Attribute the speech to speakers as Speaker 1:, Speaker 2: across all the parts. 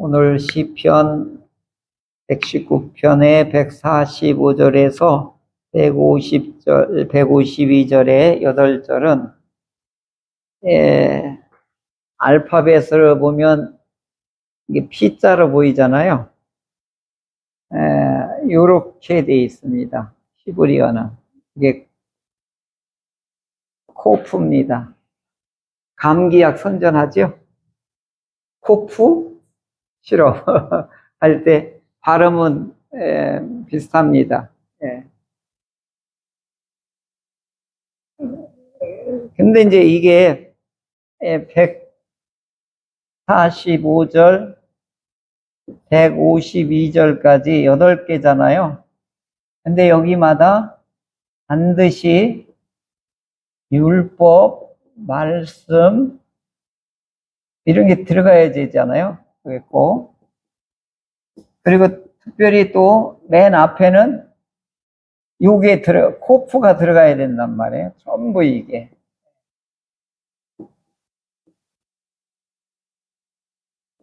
Speaker 1: 오늘 시편 119편의 145절에서 150절, 152절의 8절은 알파벳으로 보면 이게 P자로 보이잖아요. 요렇게 되어 있습니다. 히브리어는. 이게 코프입니다. 감기약 선전하죠? 코프? 시럽 할 때 발음은 비슷합니다. 근데 이제 이게 145절, 152절까지 8개잖아요. 근데 여기마다 반드시 율법, 말씀 이런 게 들어가야 되잖아요. 그랬고, 그리고 특별히 또 맨 앞에는 요게 코프가 들어가야 된단 말이에요. 전부 이게.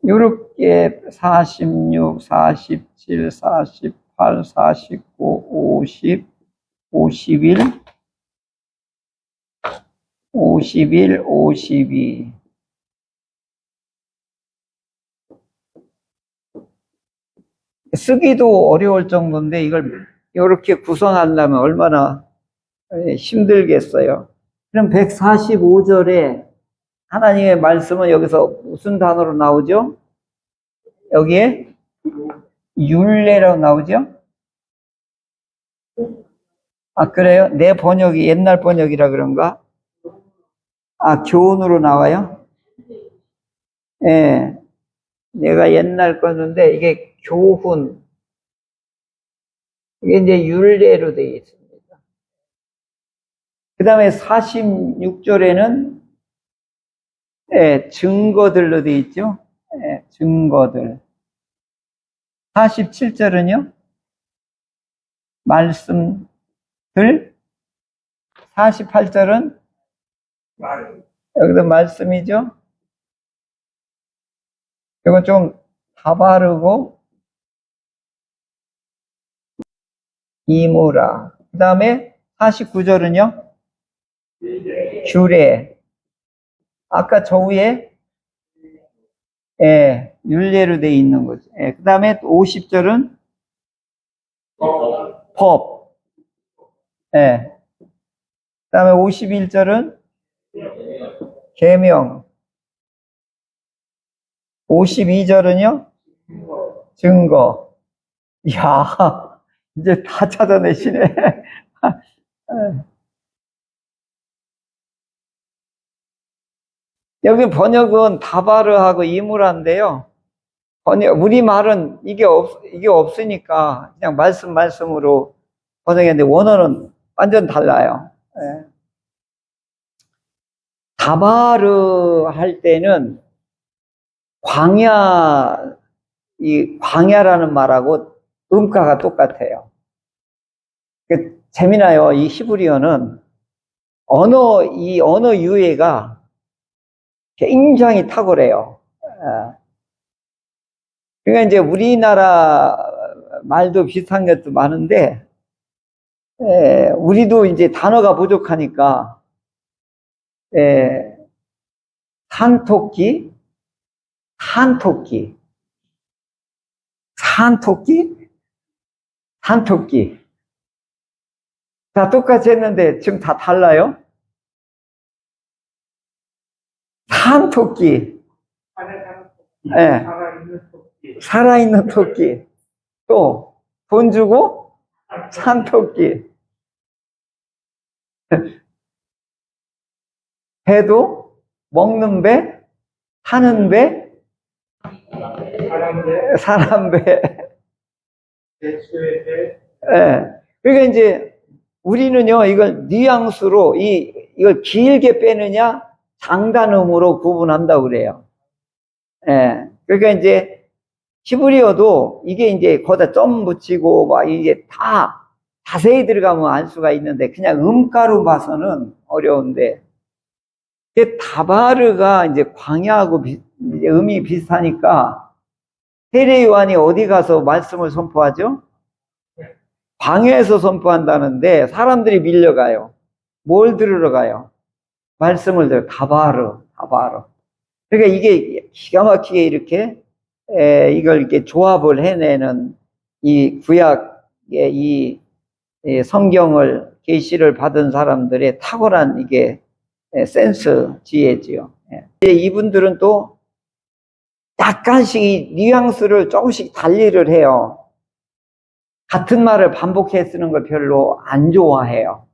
Speaker 1: 요렇게 46, 47, 48, 49, 50, 51, 51, 52. 쓰기도 어려울 정도인데 이걸 이렇게 구성하려면 얼마나 힘들겠어요. 그럼 145절에 하나님의 말씀은 여기서 무슨 단어로 나오죠? 여기에 율례라고 나오죠? 아, 그래요? 내 번역이 옛날 번역이라 그런가? 아, 교훈으로 나와요? 예. 내가 옛날 거였는데 이게 교훈. 이게 이제 율례로 되어 있습니다. 그 다음에 46절에는 증거들로 되어 있죠. 증거들. 47절은요. 말씀들. 48절은 여기도 말씀이죠. 이건 좀 다바르고 이무라. 그 다음에 49절은요. 규례. 아까 저 위에 율례로 되어 있는 거죠. 그 다음에 50절은 법. 그 다음에 51절은 계명. 52절은요 증거. 이야, 이제 다 찾아내시네. 여기 번역은 다바르하고 이무라인데요. 우리말은 이게 없으니까 그냥 말씀으로 번역했는데 원어는 완전 달라요. 다바르 할 때는 광야라는 말하고 음가가 똑같아요. 재미나요. 이 히브리어는 이 언어 유해가 굉장히 탁월해요. 그러니까 이제 우리나라 말도 비슷한 것도 많은데, 우리도 이제 단어가 부족하니까, 산토끼. 다 똑같이 했는데 지금 다 달라요? 산토끼. 살아있는 토끼. 또 돈 주고 산토끼. 배도 먹는 배, 타는 배, 사람 배. 그러니까 이제 우리는요, 이걸 뉘앙스로 이걸 길게 빼느냐, 장단음으로 구분한다고 그래요. 그러니까 이제 히브리어도 이게 이제 거기다 점 붙이고 막 이게 다 자세히 들어가면 알 수가 있는데 그냥 음가로 봐서는 어려운데, 이게 다바르가 이제 광야하고 음이 비슷하니까 세례 요한이 어디 가서 말씀을 선포하죠? 방에서 선포한다는데 사람들이 밀려가요. 뭘 들으러 가요? 말씀을 들어. 다바르. 그러니까 이게 기가 막히게 이렇게 이걸 이렇게 조합을 해내는 이 구약의 이 성경을 계시를 받은 사람들의 탁월한 이게 센스 지혜지요. 이분들은 또 약간씩 이 뉘앙스를 조금씩 달리를 해요. 같은 말을 반복해 쓰는 걸 별로 안 좋아해요.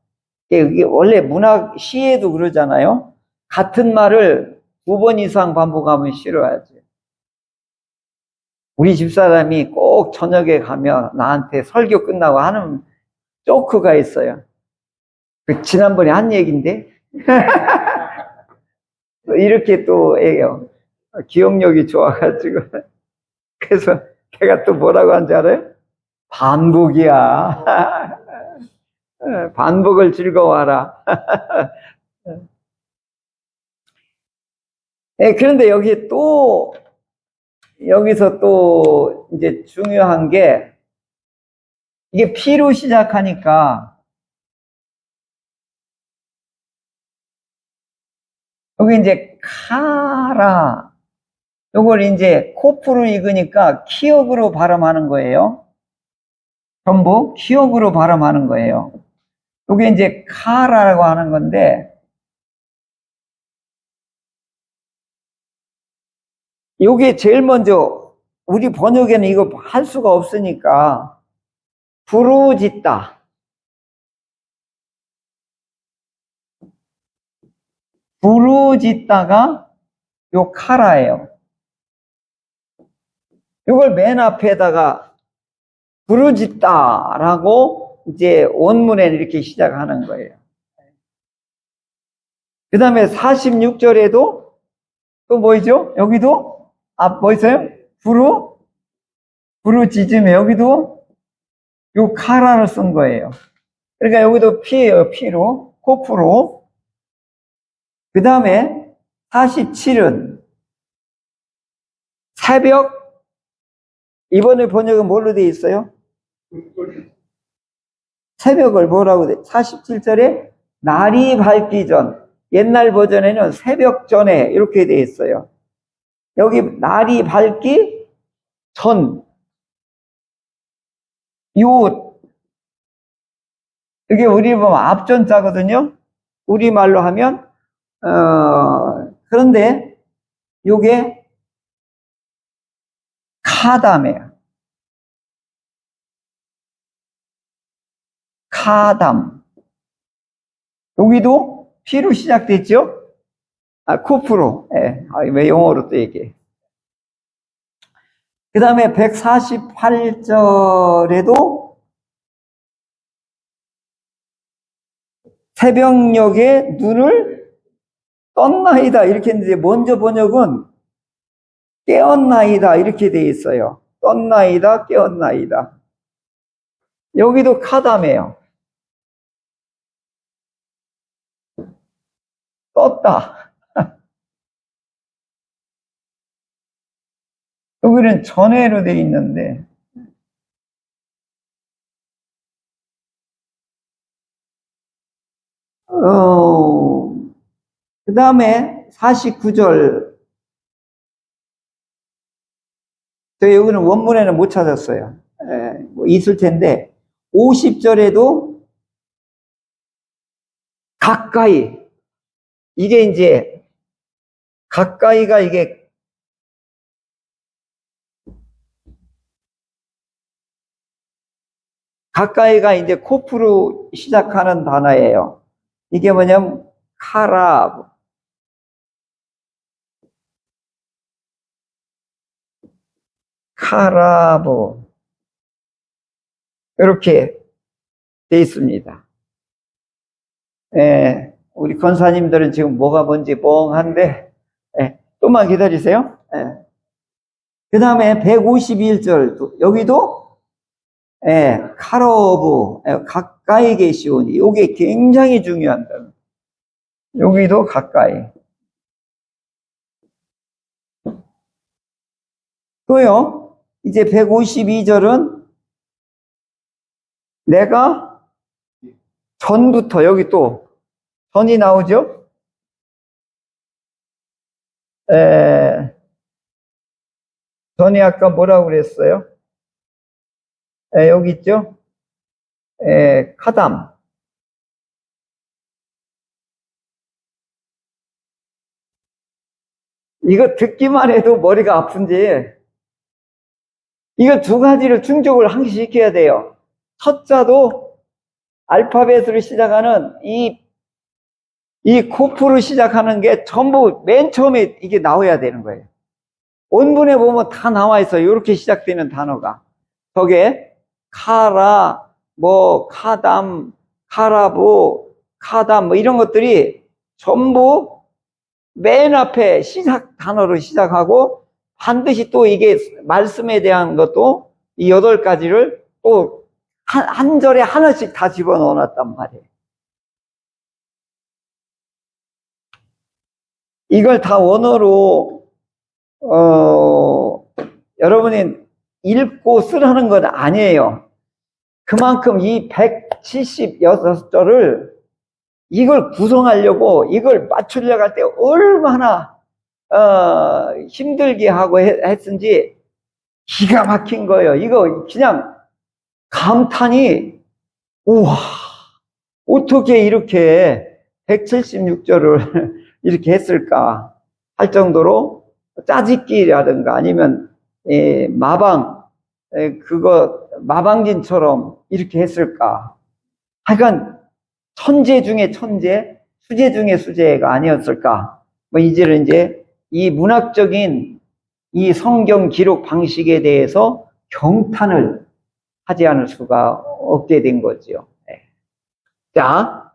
Speaker 1: 이게 원래 문학 시에도 그러잖아요. 같은 말을 2번 이상 반복하면 싫어하지. 우리 집사람이 꼭 저녁에 가면 나한테 설교 끝나고 하는 조크가 있어요. 그 지난번에 한 얘기인데 이렇게 또 해요. 기억력이 좋아가지고 그래서 걔가 또 뭐라고 한지 알아요? 반복이야. 반복을 즐거워하라. 그런데 여기서 또 이제 중요한 게 이게 P로 시작하니까 여기 이제 카라 요걸 이제 코프로 읽으니까 키역으로 발음하는 거예요. 전부 키역으로 발음하는 거예요. 요게 이제 카라라고 하는 건데 요게 제일 먼저 우리 번역에는 이거 할 수가 없으니까 부르짖다. 부르짖다가 요 카라예요. 이걸 맨 앞에다가 부르짖다라고 이제 원문에 이렇게 시작하는 거예요. 그 다음에 46절에도 또 뭐죠? 여기도 뭐 있어요? 부르짖음에 여기도 요 카라를 쓴 거예요. 그러니까 여기도 P예요. P로 코프로. 그 다음에 47은 새벽. 이번에 번역은 뭘로 되어 있어요? 새벽을 뭐라고 돼? 47절에 날이 밝기 전. 옛날 버전에는 새벽 전에 이렇게 되어 있어요. 여기 날이 밝기 전. 이게 우리 보면 앞전자거든요. 우리말로 하면 그런데 요게 카담이에요. 카담. 여기도 P로 시작됐죠? 코프로. 왜 영어로 또 얘기해. 그 다음에 148절에도 새벽녘에 눈을 떴나이다 이렇게 했는데 먼저 번역은 깨었나이다 이렇게 돼 있어요. 떴나이다, 깨었나이다. 여기도 카담이에요. 떴다. 여기는 전회로 돼 있는데 그 다음에 49절 저 여기는 원문에는 못 찾았어요. 뭐 있을 텐데 50절에도 가까이 이게 이제 가까이가 이게 가까이가 이제 코프로 시작하는 단어예요. 이게 뭐냐면 카라브 이렇게 돼 있습니다. 우리 권사님들은 지금 뭐가 뭔지 뻥한데 좀만 기다리세요. 그 다음에 151절 여기도 카로브 가까이 계시오니 이게 굉장히 중요한 단어. 여기도 가까이. 또요 이제 152절은 내가 전부터, 여기 또 전이 나오죠? 전이 아까 뭐라고 그랬어요? 여기 있죠? 카담. 이거 듣기만 해도 머리가 아픈지, 이거 두 가지를 충족을 항시시켜야 돼요. 첫자도 알파벳으로 시작하는 이 코프로 시작하는 게 전부 맨 처음에 이게 나와야 되는 거예요. 원문에 보면 다 나와 있어요. 이렇게 시작되는 단어가. 저게 카라, 뭐 카담, 카라보, 카담 뭐 이런 것들이 전부 맨 앞에 시작 단어로 시작하고, 반드시 또 이게 말씀에 대한 것도 이 8가지를 또 한 절에 하나씩 다 집어넣어 놨단 말이에요. 이걸 다 원어로 여러분이 읽고 쓰라는 건 아니에요. 그만큼 이 176절을 이걸 구성하려고, 이걸 맞추려고 할 때 얼마나 힘들게 하고 했은지 기가 막힌 거예요. 이거 그냥 감탄이, 우와, 어떻게 이렇게 176절을 이렇게 했을까 할 정도로, 짜집기라든가 아니면 마방진처럼 이렇게 했을까. 하여간 천재 중에 천재, 수재 중에 수재가 아니었을까. 뭐 이제는 이제 이 문학적인 이 성경 기록 방식에 대해서 경탄을 하지 않을 수가 없게 된 거죠. 자,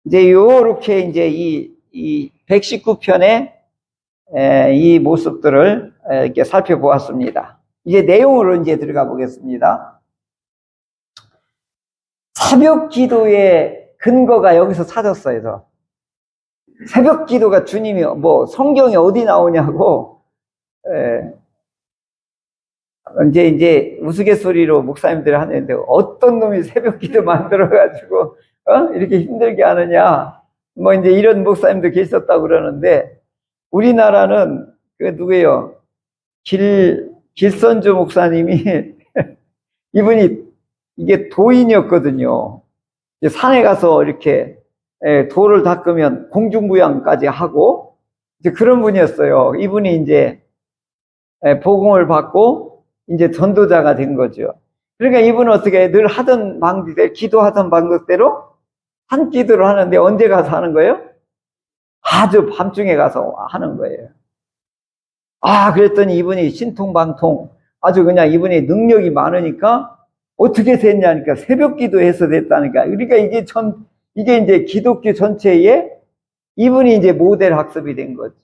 Speaker 1: 이제 요렇게 이제 이 119편의 이 모습들을 이렇게 살펴보았습니다. 이제 내용으로 이제 들어가 보겠습니다. 새벽 기도의 근거가 여기서 찾았어요. 새벽 기도가 주님이 뭐 성경에 어디 나오냐고, 이제 우스갯소리로 목사님들이 하는데, 어떤 놈이 새벽 기도 만들어가지고, 이렇게 힘들게 하느냐. 뭐 이제 이런 목사님도 계셨다고 그러는데, 우리나라는 그 누구예요? 길선주 목사님이 이분이 이게 도인이었거든요. 산에 가서 이렇게 돌을 닦으면 공중부양까지 하고, 이제 그런 분이었어요. 이분이 이제 복음을 받고 이제 전도자가 된 거죠. 그러니까 이분은 어떻게 늘 하던 방식대로, 기도하던 방식대로 한 기도를 하는데, 언제 가서 하는 거예요? 아주 밤중에 가서 하는 거예요. 그랬더니 이분이 신통방통, 아주 그냥 이분이 능력이 많으니까 어떻게 됐냐니까 새벽 기도해서 됐다니까. 그러니까 이게 이제 기독교 전체에 이분이 이제 모델 학습이 된 거죠.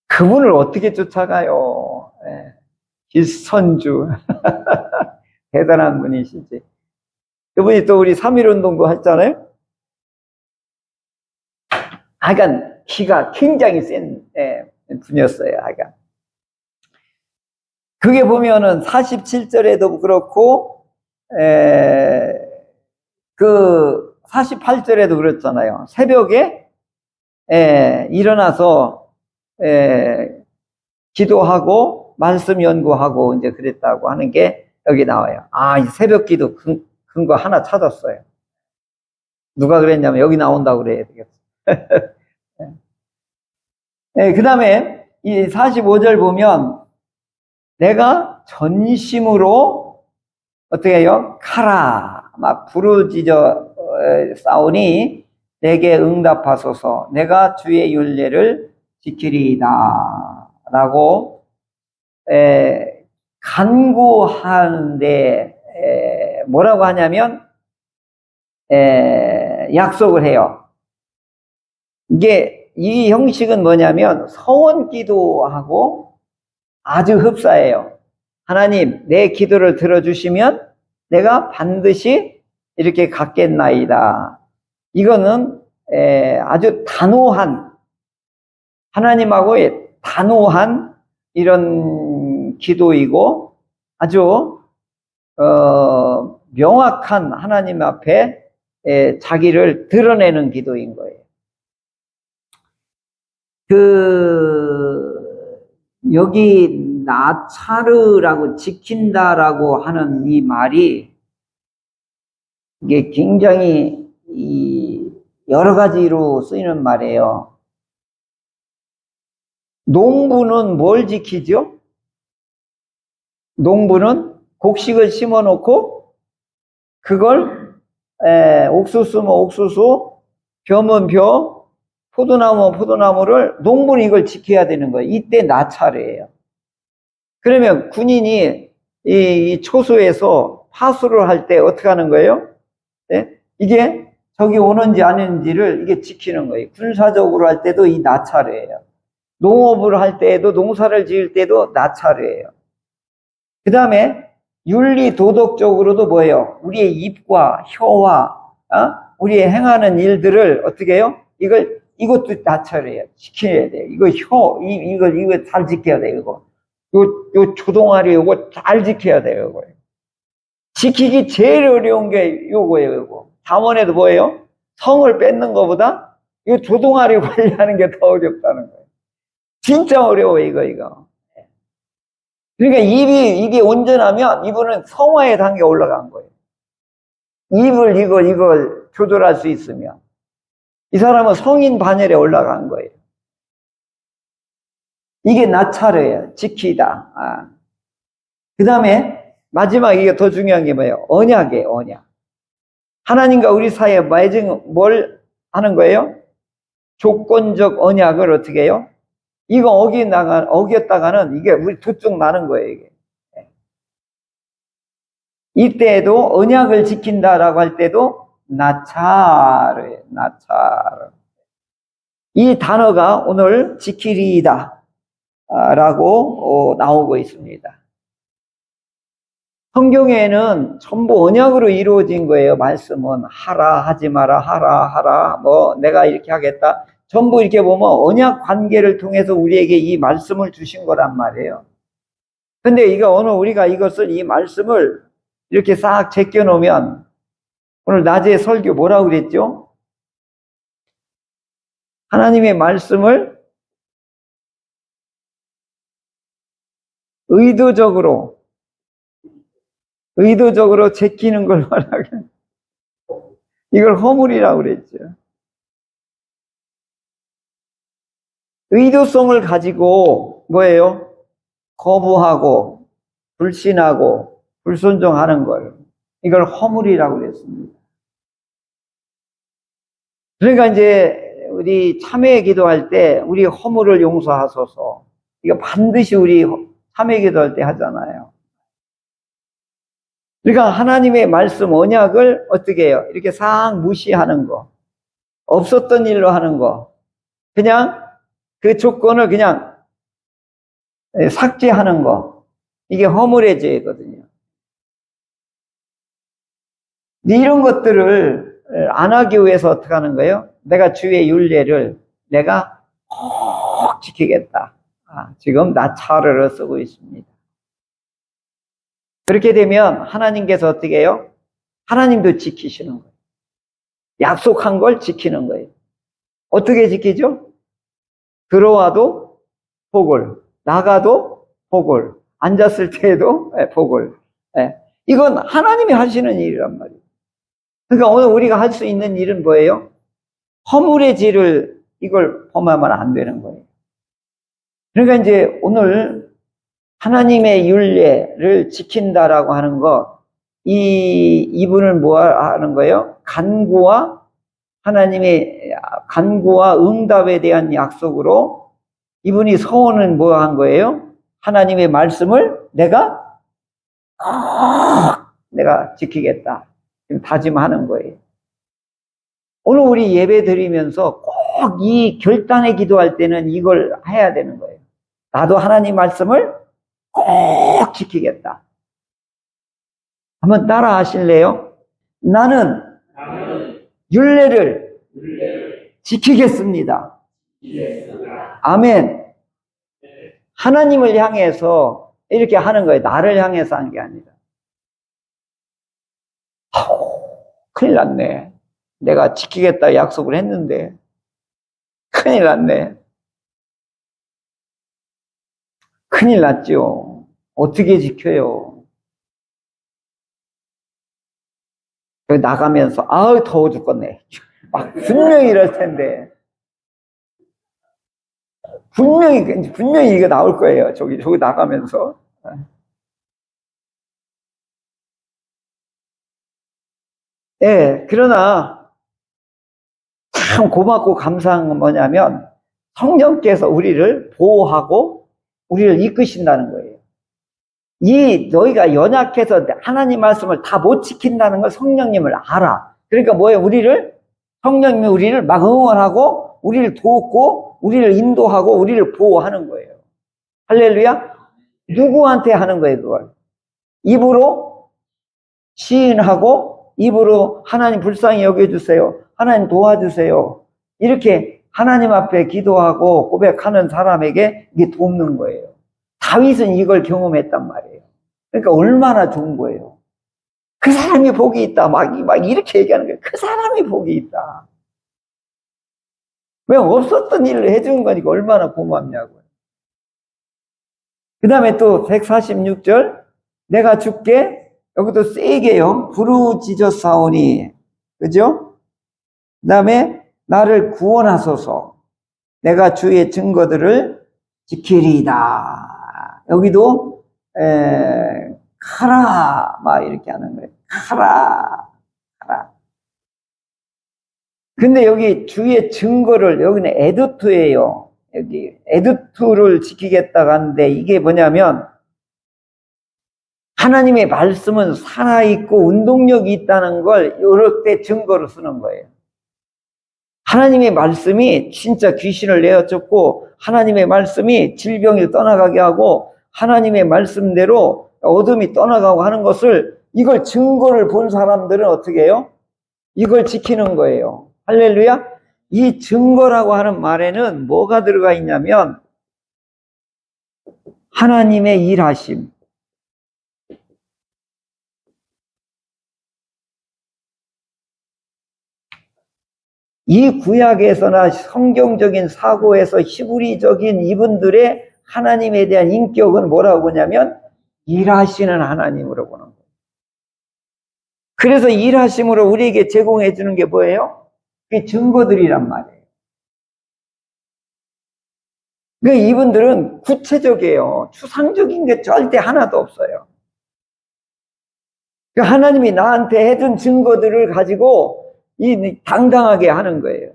Speaker 1: 그분을 어떻게 쫓아가요? 길선주. 대단한 분이시지. 그분이 또 우리 3.1운동도 했잖아요. 하여간 키가 굉장히 센 분이었어요. 하여간. 그게 보면은 47절에도 그렇고, 그 48절에도 그랬잖아요. 새벽에 일어나서 기도하고 말씀 연구하고 이제 그랬다고 하는 게 여기 나와요. 이 새벽 기도 근거 하나 찾았어요. 누가 그랬냐면 여기 나온다고 그래야 되겠어. 그 다음에 이 45절 보면, 내가 전심으로 어떻게 해요? 카라 막 부르짖어 싸우니 내게 응답하소서. 내가 주의 율례를 지키리이다 라고 간구하는데, 뭐라고 하냐면 약속을 해요. 이 형식은 뭐냐면 서원 기도하고 아주 흡사해요. 하나님, 내 기도를 들어주시면 내가 반드시 이렇게 갚겠나이다. 이거는 아주 단호한, 하나님하고의 단호한 이런 기도이고 아주 명확한 하나님 앞에 자기를 드러내는 기도인 거예요. 여기 나차르라고 지킨다라고 하는 이 말이 이게 굉장히 여러 가지로 쓰이는 말이에요. 농부는 뭘 지키죠? 농부는 곡식을 심어 놓고 그걸 옥수수면 옥수수, 벼면 벼, 포도나무면 포도나무를 농부는 이걸 지켜야 되는 거예요. 이때 나차르예요. 그러면 군인이 이 초소에서 파수를 할 때 어떻게 하는 거예요? 네? 이게 적이 오는지 아닌지를 이게 지키는 거예요. 군사적으로 할 때도 이 나차르예요. 농업을 할 때에도 농사를 지을 때도 나차르예요. 그 다음에 윤리 도덕적으로도 뭐예요? 우리의 입과 혀와 우리의 행하는 일들을 어떻게 해요? 이것도 나차르예요. 지켜야 돼요. 이거 잘 지켜야 돼요. 요 조동아리 요거 잘 지켜야 돼요. 이거. 지키기 제일 어려운 게 요거예요. 요거. 잠언에도 뭐예요? 성을 뺏는 것보다 이 조동아리 관리하는 게 더 어렵다는 거예요. 진짜 어려워요, 이거. 그러니까 이게 온전하면 이분은 성화의 단계에 올라간 거예요. 이걸 조절할 수 있으면. 이 사람은 성인 반열에 올라간 거예요. 이게 나차르예요. 지키다. 그 다음에 마지막 이게 더 중요한 게 뭐예요? 언약이에요, 언약. 하나님과 우리 사이에 맺은 뭘 하는 거예요? 조건적 언약을 어떻게 해요? 이거 어겼다가는 이게 우리 두쪽 나는 거예요, 이게. 이때에도 언약을 지킨다라고 할 때도 나차르예요, 나차르. 이 단어가 오늘 지키리이다 라고 나오고 있습니다. 성경에는 전부 언약으로 이루어진 거예요. 말씀은 하라 하지 마라 하라 뭐 내가 이렇게 하겠다. 전부 이렇게 보면 언약 관계를 통해서 우리에게 이 말씀을 주신 거란 말이에요. 근데 오늘 우리가 이 말씀을 이렇게 싹 제껴 놓으면 오늘 낮에 설교 뭐라고 그랬죠? 하나님의 말씀을 의도적으로 제끼는 걸 말하게. 이걸 허물이라고 그랬죠. 의도성을 가지고 뭐예요? 거부하고 불신하고 불순종하는 걸. 이걸 허물이라고 그랬습니다. 그러니까 이제 우리 참회 기도할 때 우리 허물을 용서하소서. 이거 반드시 우리 참회 기도할 때 하잖아요. 그러니까 하나님의 말씀 언약을 어떻게 해요? 이렇게 싹 무시하는 거. 없었던 일로 하는 거. 그냥 그 조건을 그냥 삭제하는 거. 이게 허물의 죄거든요. 이런 것들을 안 하기 위해서 어떻게 하는 거예요? 내가 주의 율례를 내가 꼭 지키겠다. 지금 나차르를 쓰고 있습니다. 그렇게 되면 하나님께서 어떻게 해요? 하나님도 지키시는 거예요. 약속한 걸 지키는 거예요. 어떻게 지키죠? 들어와도 복을, 나가도 복을, 앉았을 때에도 복을. 이건 하나님이 하시는 일이란 말이에요. 그러니까 오늘 우리가 할 수 있는 일은 뭐예요? 허물의 죄를 이걸 범하면 안 되는 거예요. 그러니까 이제 오늘 하나님의 율례를 지킨다라고 하는 것, 이분을 뭐 하는 거예요? 간구와 응답에 대한 약속으로 이분이 서원은 뭐 한 거예요? 하나님의 말씀을 내가 지키겠다. 지금 다짐하는 거예요. 오늘 우리 예배 드리면서 꼭 이 결단의 기도할 때는 이걸 해야 되는 거예요. 나도 하나님 말씀을 꼭 지키겠다. 한번 따라 하실래요? 나는 율례를 지키겠습니다. 아멘. 하나님을 향해서 이렇게 하는 거예요. 나를 향해서 한 게 아니라. 아우, 큰일 났네. 내가 지키겠다 약속을 했는데 큰일 났네. 큰일 났죠. 어떻게 지켜요? 나가면서 아우 더워 죽겠네. 막 분명히 이럴 텐데 분명히 이거 나올 거예요. 저기 나가면서. 예, 그러나 참 고맙고 감사한 건 뭐냐면 성령께서 우리를 보호하고 우리를 이끄신다는 거예요. 너희가 연약해서 하나님 말씀을 다 못 지킨다는 걸 성령님을 알아. 그러니까 뭐예요? 성령님이 우리를 막 응원하고 우리를 돕고 우리를 인도하고 우리를 보호하는 거예요. 할렐루야? 누구한테 하는 거예요, 그걸? 입으로 시인하고 입으로 하나님 불쌍히 여겨주세요. 하나님 도와주세요. 이렇게 하나님 앞에 기도하고 고백하는 사람에게 이게 돕는 거예요. 다윗은 이걸 경험했단 말이에요. 그러니까 얼마나 좋은 거예요. 그 사람이 복이 있다. 막 이렇게 얘기하는 거예요. 그 사람이 복이 있다. 왜 없었던 일을 해준 거니까 얼마나 고맙냐고요. 그 다음에 또 146절 내가 주께 여기도 세게요. 부르짖었사오니 그죠? 그 다음에 나를 구원하소서 내가 주의 증거들을 지키리이다. 여기도 카라 막 이렇게 하는 거예요. 카라. 근데 여기 주의 증거를 여기는 에두투예요. 여기 에두투를 지키겠다고 하는데 이게 뭐냐면 하나님의 말씀은 살아있고 운동력이 있다는 걸 이럴 때 증거로 쓰는 거예요. 하나님의 말씀이 진짜 귀신을 내어쫓고 하나님의 말씀이 질병을 떠나가게 하고 하나님의 말씀대로 어둠이 떠나가고 하는 것을 이걸 증거를 본 사람들은 어떻게 해요? 이걸 지키는 거예요. 할렐루야. 이 증거라고 하는 말에는 뭐가 들어가 있냐면 하나님의 일하심, 이 구약에서나 성경적인 사고에서 히브리적인 이분들의 하나님에 대한 인격은 뭐라고 보냐면 일하시는 하나님으로 보는 거예요. 그래서 일하심으로 우리에게 제공해 주는 게 뭐예요? 그게 증거들이란 말이에요. 그러니까 이분들은 구체적이에요. 추상적인 게 절대 하나도 없어요. 그러니까 하나님이 나한테 해준 증거들을 가지고 당당하게 하는 거예요.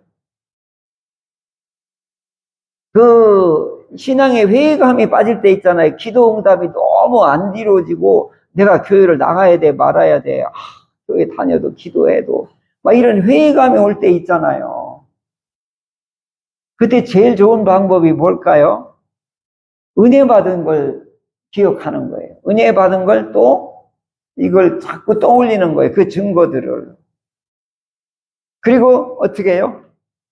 Speaker 1: 그 신앙의 회의감이 빠질 때 있잖아요. 기도 응답이 너무 안 이루어지고 내가 교회를 나가야 돼 말아야 돼. 교회 다녀도 기도해도 막 이런 회의감이 올 때 있잖아요. 그때 제일 좋은 방법이 뭘까요? 은혜 받은 걸 기억하는 거예요. 은혜 받은 걸 또 이걸 자꾸 떠올리는 거예요. 그 증거들을. 그리고 어떻게 해요?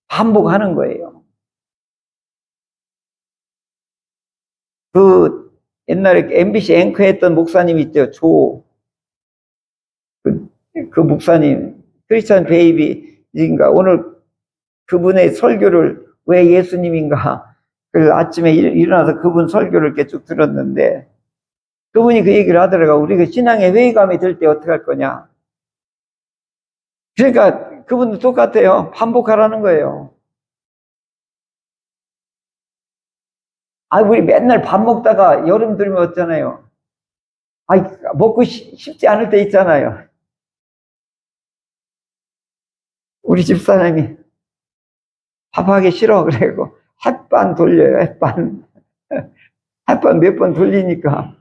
Speaker 1: 반복하는 거예요. 그 옛날에 MBC 앵커 했던 목사님 있죠. 그 목사님 크리스찬 베이비인가 오늘 그분의 설교를 왜 예수님인가 그 아침에 일어나서 그분 설교를 이렇게 쭉 들었는데 그분이 그 얘기를 하더라고요. 우리가 신앙의 회의감이 들 때 어떻게 할 거냐. 그러니까 그분도 똑같아요. 반복하라는 거예요. 우리 맨날 밥 먹다가 여름 들면 어쩌나요? 먹고 싶지 않을 때 있잖아요. 우리 집사람이 밥하기 싫어 그래고 햇반 돌려요. 햇반 몇 번 돌리니까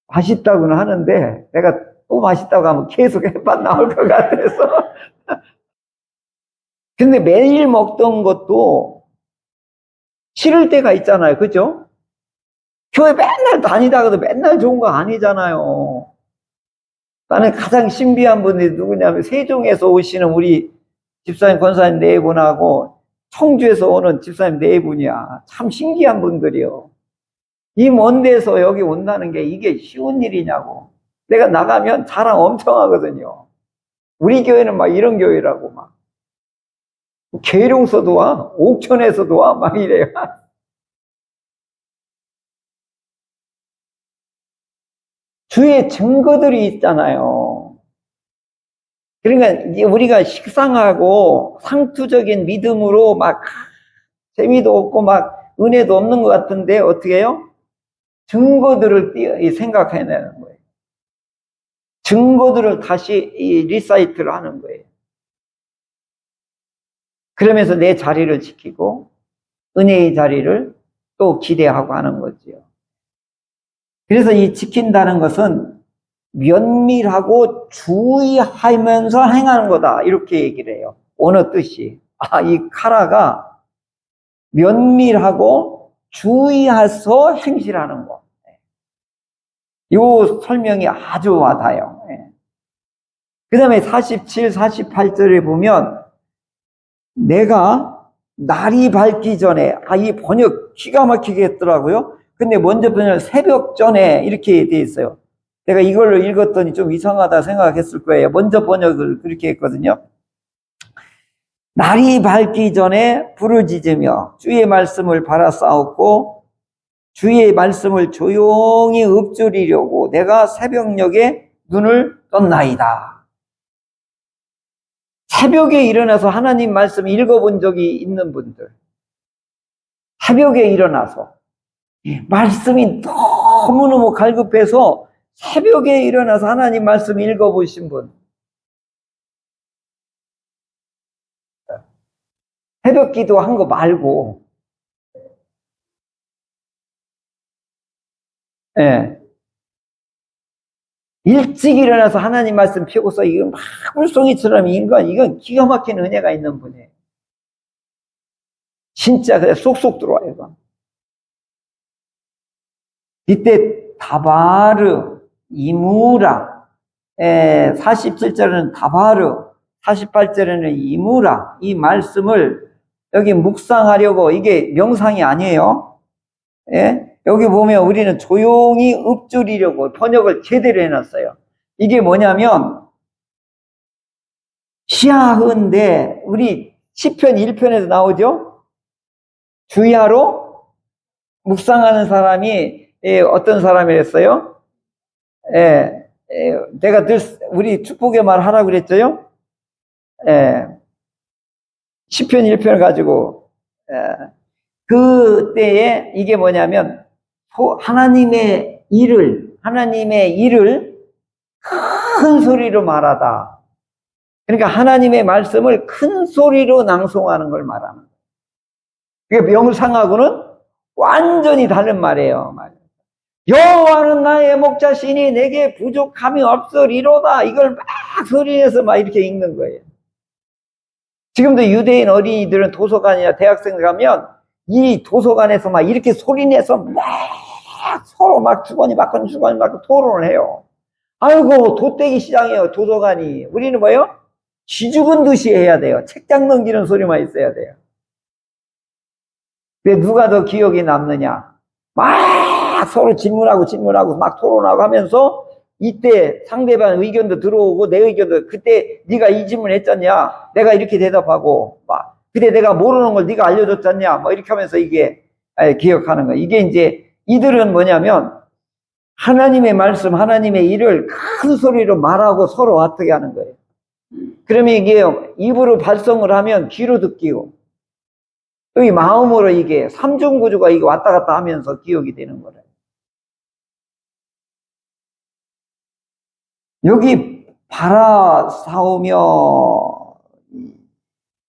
Speaker 1: 맛있다고는 하는데 내가 또 맛있다고 하면 계속 햇반 나올 것 같아서 근데 매일 먹던 것도 싫을 때가 있잖아요. 그죠? 교회 맨날 다니다가도 맨날 좋은 거 아니잖아요. 나는 가장 신비한 분이 누구냐면 세종에서 오시는 우리 집사님 권사님 네 분하고 청주에서 오는 집사님 네 분이야. 참 신기한 분들이요. 이 먼 데서 여기 온다는 게 이게 쉬운 일이냐고. 내가 나가면 자랑 엄청 하거든요. 우리 교회는 막 이런 교회라고 막. 계룡서도 와, 옥천에서도 와, 막 이래요. 주의 증거들이 있잖아요. 그러니까 이제 우리가 식상하고 상투적인 믿음으로 막 재미도 없고 막 은혜도 없는 것 같은데 어떻게 해요? 증거들을 생각해내는 거예요. 증거들을 다시 리사이트를 하는 거예요. 그러면서 내 자리를 지키고 은혜의 자리를 또 기대하고 하는 거지요. 그래서 이 지킨다는 것은 면밀하고 주의하면서 행하는 거다. 이렇게 얘기를 해요. 어느 뜻이. 이 카라가 면밀하고 주의해서 행실하는 거. 이 설명이 아주 와닿아요. 그 다음에 47, 48절에 보면 내가 날이 밝기 전에, 이 번역 기가 막히게 했더라고요. 근데 먼저 번역 새벽 전에 이렇게 돼 있어요. 내가 이걸로 읽었더니 좀 이상하다 생각했을 거예요. 먼저 번역을 그렇게 했거든요. 날이 밝기 전에 부르짖으며 주의 말씀을 바라싸웠고 주의 말씀을 조용히 읊조리려고 내가 새벽녘에 눈을 떴나이다. 새벽에 일어나서 하나님 말씀 읽어본 적이 있는 분들, 새벽에 일어나서 말씀이 너무너무 갈급해서 새벽에 일어나서 하나님 말씀 읽어보신 분, 새벽 기도한 거 말고, 일찍 일어나서 하나님 말씀 펴고서 이건 막 물송이처럼 이건 기가 막힌 은혜가 있는 분이에요. 진짜 그냥 쏙쏙 들어와요. 이건. 이때 다바르, 이무라, 47절에는 다바르, 48절에는 이무라, 이 말씀을 여기 묵상하려고, 이게 명상이 아니에요. 여기 보면 우리는 조용히 읊조리려고 번역을 제대로 해놨어요. 이게 뭐냐면 시야흐인데 우리 시편 1편에서 나오죠. 주야로 묵상하는 사람이 어떤 사람이랬어요? 내가 늘 우리 축복의 말 하라고 그랬죠. 시편 1편을 가지고 그때에 이게 뭐냐면 하나님의 일을 큰 소리로 말하다. 그러니까 하나님의 말씀을 큰 소리로 낭송하는 걸 말하는 거예요. 그게 명상하고는 완전히 다른 말이에요. 여호와는 나의 목자시니 내게 부족함이 없으리로다. 이걸 막 소리내서 막 이렇게 읽는 거예요. 지금도 유대인 어린이들은 도서관이나 대학생 가면 이 도서관에서 막 이렇게 소리내서 막 서로 막 주거니 받거니 토론을 해요. 아이고 돛대기 시장이에요. 도서관이. 우리는 뭐예요? 쥐죽은 듯이 해야 돼요. 책장 넘기는 소리만 있어야 돼요. 근데 누가 더 기억이 남느냐? 막 서로 질문하고 막 토론하고 하면서 이때 상대방 의견도 들어오고 내 의견도, 그때 네가 이 질문 했잖냐? 내가 이렇게 대답하고 막 그때 내가 모르는 걸 네가 알려줬잖냐? 뭐 이렇게 하면서 이게 기억하는 거야. 이게 이제 이들은 뭐냐면 하나님의 말씀, 하나님의 일을 큰 소리로 말하고 서로 어떻게 하는 거예요. 그러면 이게 입으로 발성을 하면 귀로 듣기고 또 이 마음으로 이게 삼중구조가 이게 왔다 갔다 하면서 기억이 되는 거예요. 여기 바라사오며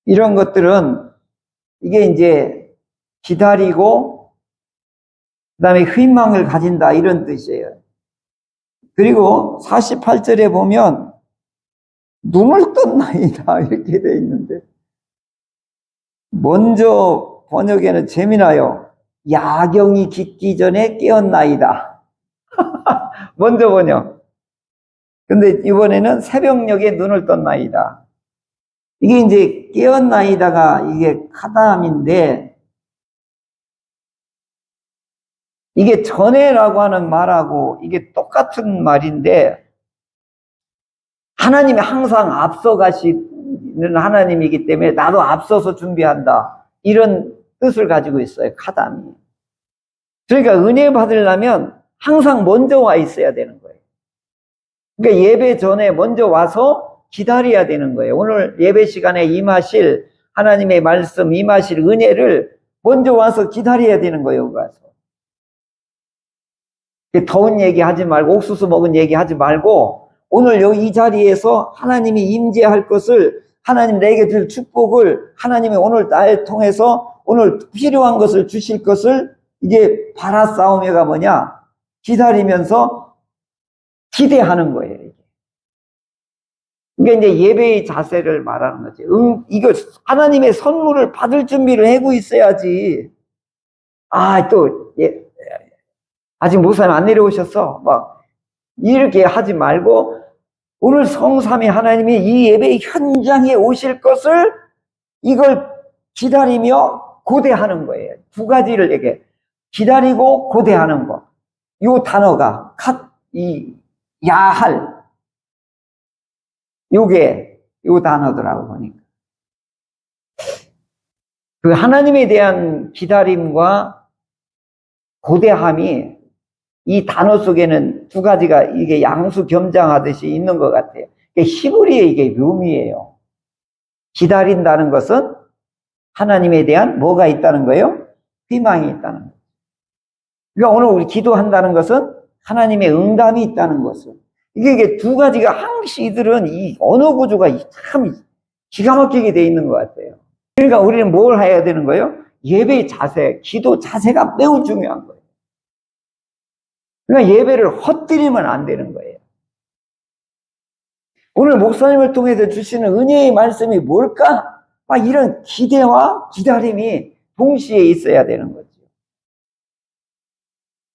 Speaker 1: 이런 것들은 이게 이제 기다리고 그다음에 희망을 가진다 이런 뜻이에요. 그리고 48절에 보면 눈을 떴나이다 이렇게 돼 있는데 먼저 번역에는 재미나요. 야경이 깊기 전에 깨었나이다. 먼저 번역. 근데 이번에는 새벽녘에 눈을 떴나이다. 이게 이제 깨었나이다가 이게 카담인데 이게 전에라고 하는 말하고 이게 똑같은 말인데, 하나님이 항상 앞서 가시는 하나님이기 때문에 나도 앞서서 준비한다, 이런 뜻을 가지고 있어요, 카담이. 그러니까 은혜 받으려면 항상 먼저 와 있어야 되는 거예요. 그러니까 예배 전에 먼저 와서 기다려야 되는 거예요. 오늘 예배 시간에 임하실 하나님의 말씀, 임하실 은혜를 먼저 와서 기다려야 되는 거예요. 여기 와서 더운 얘기 하지 말고, 옥수수 먹은 얘기 하지 말고, 오늘 여기 이 자리에서 하나님이 임재할 것을, 하나님 내게 줄 축복을, 하나님이 오늘 날 통해서 오늘 필요한 것을 주실 것을 이제 바라싸움에가 뭐냐? 기다리면서 기대하는 거예요. 그러니까 이제 예배의 자세를 말하는 거지. 이거 하나님의 선물을 받을 준비를 하고 있어야지. 아직 목사님 안 내려오셨어, 막 이렇게 하지 말고, 오늘 성삼위 하나님이 이 예배 현장에 오실 것을 이걸 기다리며 고대하는 거예요. 두 가지를 얘기해. 기다리고 고대하는 거. 요 단어가 야할, 요게 요 단어더라고 보니까. 그 하나님에 대한 기다림과 고대함이 이 단어 속에는 두 가지가 이게 양수 겸장하듯이 있는 것 같아요. 히브리의 이게 묘미예요. 기다린다는 것은 하나님에 대한 뭐가 있다는 거예요? 희망이 있다는 거예요. 그러니까 오늘 우리 기도한다는 것은 하나님의 응답이 있다는 것을. 이게 두 가지가 항시 이들은 이 언어 구조가 참 기가 막히게 돼 있는 것 같아요. 그러니까 우리는 뭘 해야 되는 거예요? 예배의 자세, 기도 자세가 매우 중요한 거예요. 그러니까 예배를 헛들이면 안 되는 거예요. 오늘 목사님을 통해서 주시는 은혜의 말씀이 뭘까? 막 이런 기대와 기다림이 동시에 있어야 되는 거죠.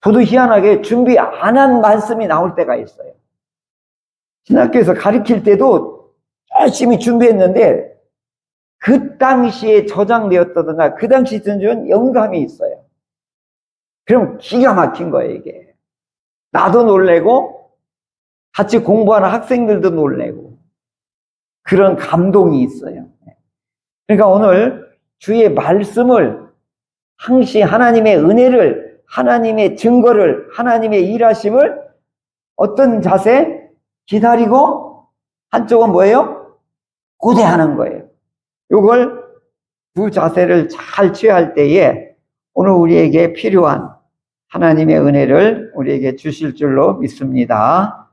Speaker 1: 저도 희한하게 준비 안 한 말씀이 나올 때가 있어요. 신학교에서 가르칠 때도 열심히 준비했는데 그 당시에 저장되었다든가 그 당시 든 영감이 있어요. 그럼 기가 막힌 거예요, 이게. 나도 놀래고 같이 공부하는 학생들도 놀래고 그런 감동이 있어요. 그러니까 오늘 주의 말씀을 항시 하나님의 은혜를, 하나님의 증거를, 하나님의 일하심을 어떤 자세? 기다리고, 한쪽은 뭐예요? 고대하는 거예요. 이걸 두 자세를 잘 취할 때에 오늘 우리에게 필요한 하나님의 은혜를 우리에게 주실 줄로 믿습니다.